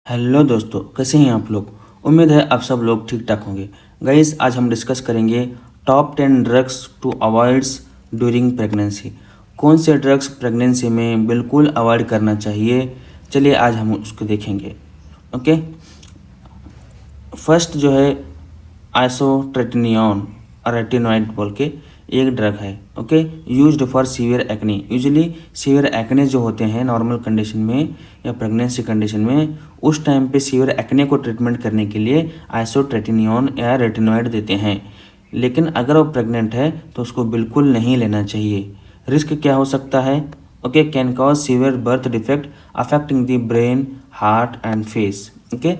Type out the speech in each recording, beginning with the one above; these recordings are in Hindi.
हेलो दोस्तों, कैसे हैं आप लोग। उम्मीद है आप सब लोग ठीक ठाक होंगे। गाइस, आज हम डिस्कस करेंगे top 10 drugs to avoids during pregnancy. कौन से ड्रग्स प्रेगनेंसी में बिल्कुल अवॉइड करना चाहिए, चलिए आज हम उसको देखेंगे। ओके, फर्स्ट जो है आइसोट्रेटिनियन रेटिनॉइड बोल के एक ड्रग है। Okay, used for severe acne. Usually severe acne जो होते हैं नॉर्मल कंडीशन में या प्रेगनेंसी कंडीशन में, उस टाइम पे सीवियर एक्ने को ट्रीटमेंट करने के लिए आइसोट्रेटिनियन या रेटिनॉइड देते हैं। लेकिन अगर वो प्रेग्नेंट है तो उसको बिल्कुल नहीं लेना चाहिए। रिस्क क्या हो सकता है? Okay, can cause severe birth defect affecting the brain, heart and face. Okay,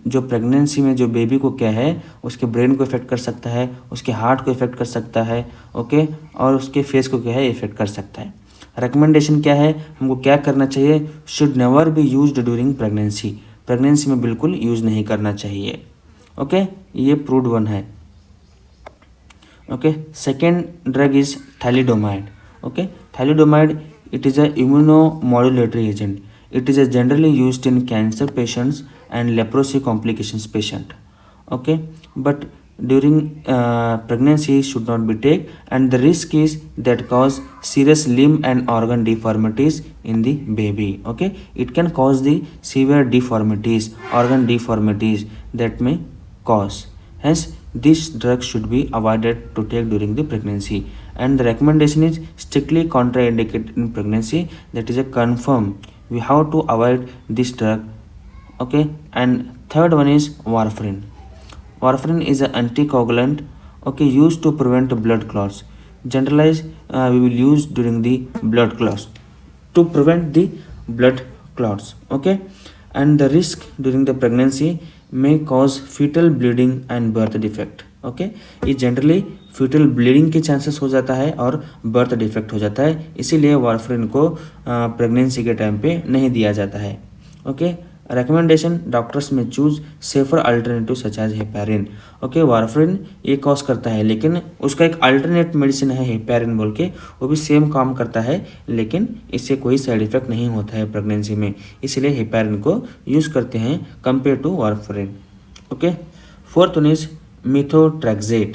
जो प्रेगनेंसी में जो बेबी को क्या है, उसके ब्रेन को इफेक्ट कर सकता है, उसके हार्ट को इफेक्ट कर सकता है। ओके, और उसके फेस को क्या है, इफेक्ट कर सकता है। रिकमेंडेशन क्या है, हमको क्या करना चाहिए? Should never be used during pregnancy. Pregnancy में बिल्कुल यूज़ नहीं करना चाहिए। ओके, ये प्रूव्ड वन है। Okay, second drug is thalidomide. Okay, thalidomide, it is a immunomodulatory agent. It is generally used in cancer patients and leprosy complications patient. Okay, but during pregnancy should not be taken, and the risk is that cause serious limb and organ deformities in the baby. Okay, it can cause the severe deformities, organ deformities that may cause. Hence, this drug should be avoided to take during the pregnancy, and the recommendation is strictly contraindicated in pregnancy. That is a confirm. We have to avoid this drug. Okay, and third one is warfarin. Warfarin is an anticoagulant. Okay, used to prevent blood clots. Generalized, we will use during the blood clots to prevent the blood clots. Okay, and the risk during the pregnancy may cause fetal bleeding and birth defect. Okay, ये जनरली फ्यूटल ब्लीडिंग के चांसेस हो जाता है और बर्थ डिफेक्ट हो जाता है, इसीलिए वारफरिन को प्रेगनेंसी के टाइम पे नहीं दिया जाता है। Okay, recommendation, doctors may choose safer alternative such as heparin. Okay, warfarin ये कॉज करता है, लेकिन उसका एक अल्टरनेट मेडिसिन है हेपेरिन बोल के, वो भी सेम काम करता है, लेकिन इससे कोई साइड इफेक्ट नहीं होता है प्रेगनेंसी में, इसलिए हेपेरिन को यूज़ करते हैं compare to warfarin. Okay, fourth one is methotrexate,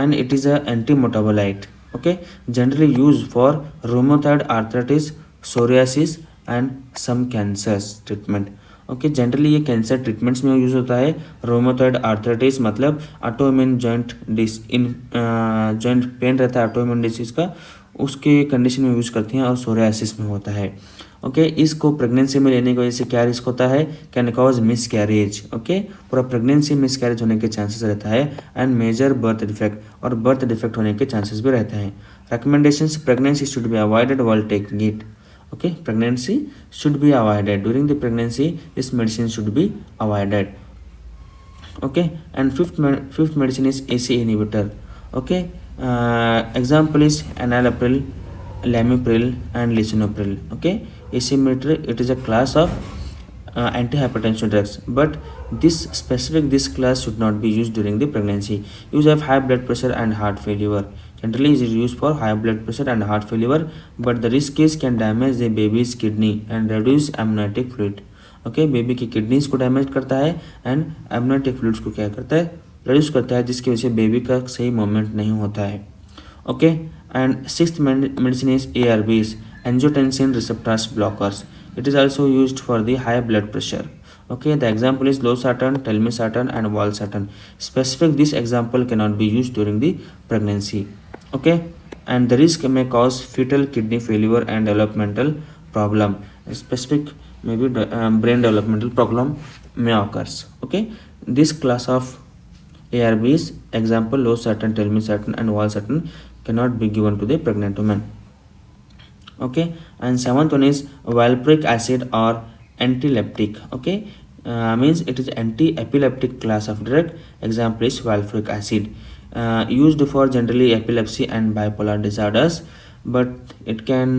and it is a anti-metabolite. Okay, generally used for rheumatoid arthritis, psoriasis and some cancers treatment. Okay, generally ये कैंसर ट्रीटमेंट्स में यूज़ होता है। रोमेटॉइड आर्थराइटिस मतलब ऑटोइम्यून जॉइंट जॉइंट पेन रहता है ऑटोइम्यून डिसीज का, उसके कंडीशन में यूज़ करती हैं, और सोरियासिस में होता है। ओके, इसको प्रेगनेंसी में लेने की वजह से क्या रिस्क होता है? Can cause miss carriage. Okay, पूरा प्रेगनेंसी मिस कैरेज होने के चांसेस रहता है, एंड मेजर बर्थ डिफेक्ट, और बर्थ डिफेक्ट होने के चांसेस भी रहते हैं। Recommendations, pregnancy should be avoided while taking it. Okay, pregnancy should be avoided. During the pregnancy, this medicine should be avoided. Okay, and fifth medicine is ACE inhibitor. Okay, example is enalapril, lamipril and lisinopril. Okay, ACE inhibitor, it is a class of antihypertension drugs, but this class should not be used during the pregnancy. Use of high blood pressure and heart failure. Generally it is used for high blood pressure and heart failure, but the risk is can damage the baby's kidney and reduce amniotic fluid. Okay, baby की किडनीज को डैमेज करता है एंड एमनियोटिक फ्लूइड्स को क्या करता है, रिड्यूस करता है, जिसकी वजह से बेबी का सही मूवमेंट नहीं होता है। Okay, and sixth medicine is ARBs, angiotensin receptors blockers. It is also used for the high blood pressure. Okay, the example is losartan, telmisartan and valsartan. Specific, this example cannot be used during the pregnancy. Okay, and the risk may cause fetal kidney failure and developmental problem. Specific, maybe brain developmental problem may occurs. Okay, this class of ARBs, example losartan, telmisartan and valsartan, cannot be given to the pregnant woman. Okay, and seventh one is valproic acid or antileptic. Okay, means it is anti-epileptic class of drug. Example is valproic acid, used for generally epilepsy and bipolar disorders, but it can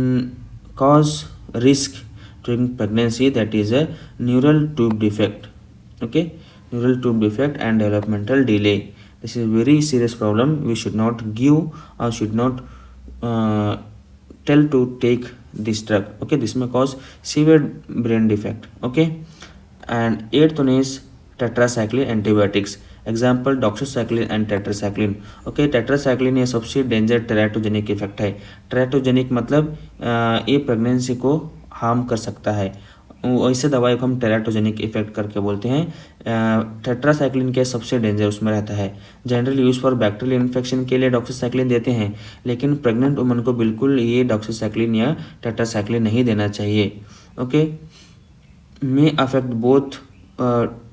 cause risk during pregnancy, that is a neural tube defect. Okay, neural tube defect and developmental delay. This is a very serious problem. We should not give or should not tell to take this drug. Okay, this may cause severe brain defect. Okay, And eighth one is tetracycline antibiotics. Example doxycycline and tetracycline. Okay, tetracycline ये सबसे डेंजर टेराटोजेनिक इफेक्ट है. टेराटोजेनिक मतलब ये प्रेगनेंसी को हार्म कर सकता है. ऐसे दवाई को हम टेराटोजेनिक इफेक्ट करके बोलते हैं. टेट्रासाइक्लिन के सबसे डेंजर उसमें रहता है. Generally use for bacterial infection के लिए डॉक्सीसाइक्लिन देते हैं, लेकिन प्रेग्नेंट वुमन को बिल्कुल ये डॉक्सीसाइक्लिन या टेट्रासाइक्लिन नहीं देना चाहिए. Okay, may affect both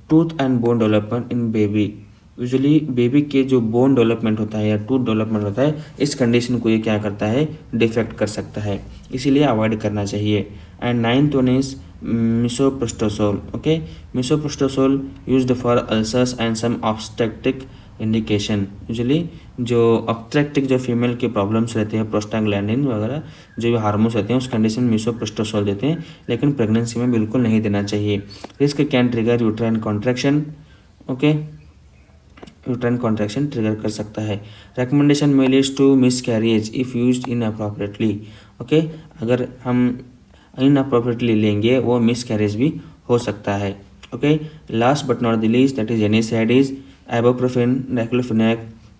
tooth and bone development in baby. Usually baby के जो बोन डेवलपमेंट होता है या टूथ डेवलपमेंट होता है, इस कंडीशन को ये क्या करता है, डिफेक्ट कर सकता है, इसीलिए अवॉइड करना चाहिए. And ninth one is misoprostol. Okay, misoprostol used for ulcers and some obstetric indication. Usually जो ऑब्स्ट्रेक्टिक जो फीमेल के प्रॉब्लम्स रहते हैं, प्रोस्टाग्लैंडिन वगैरह जो भी हार्मोन्स रहते हैं, उस कंडीशन में मिसोप्रोस्टोसोल देते हैं, लेकिन प्रेगनेंसी में बिल्कुल नहीं देना चाहिए. Risk can trigger uterine contraction. Okay, uterine contraction trigger कर सकता है. Recommendation may leads to miscarriage if used inappropriately. Okay, अगर हम इनअप्रोप्रिएटली लेंगे वो मिसकैरेज भी हो सकता है. Okay, last but not the least that is NSAIDs, ibuprofen, diclofenac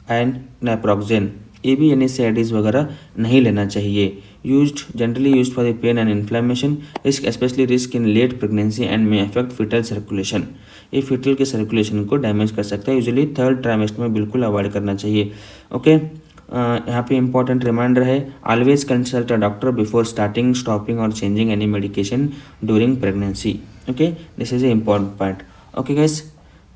and naproxen. ये भी एनेसाइडिस वगैरह नहीं लेना चाहिए. Generally used for the pain and inflammation. Risk specially risk in late pregnancy and may affect fetal circulation. ये फीटल के सर्कुलेशन को डैमेज कर सकता है. यूजुअली थर्ड ट्राइमेस्टर में बिल्कुल अवॉइड करना चाहिए. ओके, यहाँ पे इंपॉर्टेंट रिमाइंडर है, always consult a doctor before starting, stopping और changing any medication during pregnancy. Okay, this is a important point. Okay guys,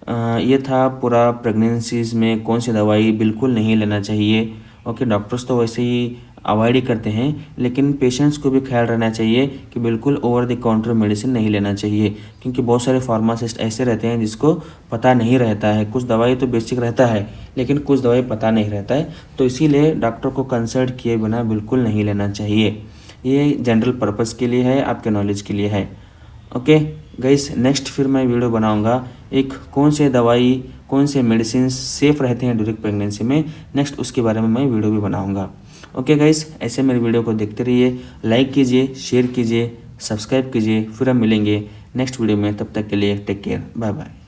ये था पूरा प्रेगनेंसीज में कौन सी दवाई बिल्कुल नहीं लेना चाहिए. ओके, डॉक्टर्स तो वैसे ही अवॉइड ही करते हैं, लेकिन पेशेंट्स को भी ख्याल रखना चाहिए कि बिल्कुल ओवर द काउंटर मेडिसिन नहीं लेना चाहिए, क्योंकि बहुत सारे फार्मासिस्ट ऐसे रहते हैं जिसको पता नहीं रहता है. कुछ दवाई तो बेसिक रहता है, लेकिन कुछ दवाई पता नहीं रहता है, तो इसीलिए डॉक्टर को कंसल्ट किए बिना बिल्कुल नहीं लेना चाहिए. ये जनरल पर्पज़ के लिए है, आपके नॉलेज के लिए है. ओके गाइस, नेक्स्ट फिर मैं वीडियो बनाऊंगा एक कौन से दवाई, कौन से मेडिसिन सेफ़ रहते हैं ड्यूरिंग प्रेगनेंसी में. नेक्स्ट उसके बारे में मैं वीडियो भी बनाऊंगा. ओके गाइस, ऐसे मेरे वीडियो को देखते रहिए, लाइक कीजिए, शेयर कीजिए, सब्सक्राइब कीजिए. फिर हम मिलेंगे नेक्स्ट वीडियो में. तब तक के लिए टेक केयर, बाय बाय.